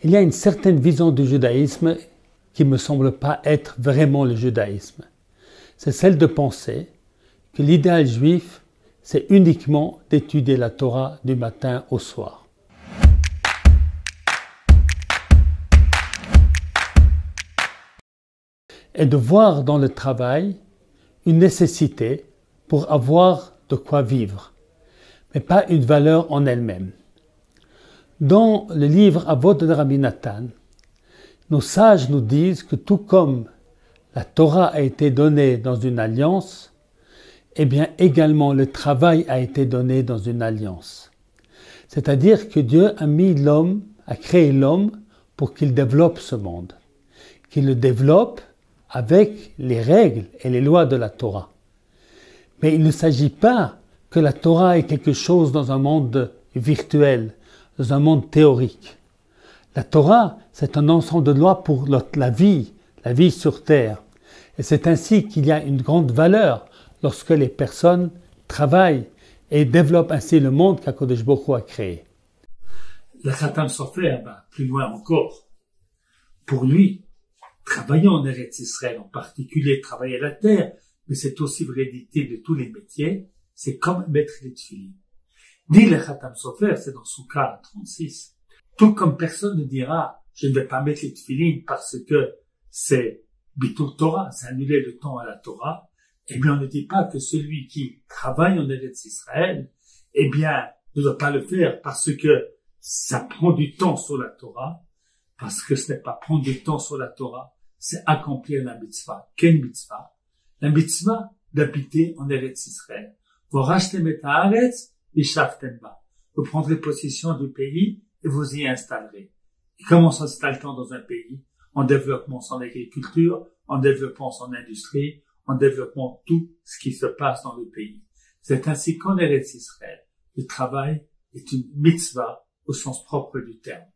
Il y a une certaine vision du judaïsme qui ne me semble pas être vraiment le judaïsme. C'est celle de penser que l'idéal juif, c'est uniquement d'étudier la Torah du matin au soir. Et de voir dans le travail une nécessité pour avoir de quoi vivre, mais pas une valeur en elle-même. Dans le livre Avot de Rabbi Nathan, nos sages nous disent que tout comme la Torah a été donnée dans une alliance, eh bien également le travail a été donné dans une alliance. C'est-à-dire que Dieu a créé l'homme pour qu'il développe ce monde, qu'il le développe avec les règles et les lois de la Torah. Mais il ne s'agit pas que la Torah est quelque chose dans un monde virtuel, dans un monde théorique. La Torah, c'est un ensemble de lois pour la vie sur terre. Et c'est ainsi qu'il y a une grande valeur lorsque les personnes travaillent et développent ainsi le monde qu'Akadosh Baruch Hu a créé. Le Khatam Sofer va plus loin encore. Pour lui, travailler en Eretz Israël, en particulier travailler la terre, mais c'est aussi vérité de tous les métiers, c'est comme mettre les tefilines. Dit le Khatam Sofer, c'est dans Soukha 36. Tout comme personne ne dira, je ne vais pas mettre les tefilines parce que c'est Bitul Torah, c'est annuler le temps à la Torah, eh bien on ne dit pas que celui qui travaille en Eretz Israël, eh bien ne doit pas le faire parce que ça prend du temps sur la Torah, parce que ce n'est pas prendre du temps sur la Torah, c'est accomplir la mitzvah. Quelle mitzvah? La mitzvah d'habiter en Eretz Israël. Vous rachetez Haaretz, Yishaftem ba. Vous prendrez possession du pays et vous y installerez. Et comment s'installe-t-on dans un pays? En développant son agriculture, en développant son industrie, en développant tout ce qui se passe dans le pays. C'est ainsi qu'en Eretz Israël, le travail est une mitzvah au sens propre du terme.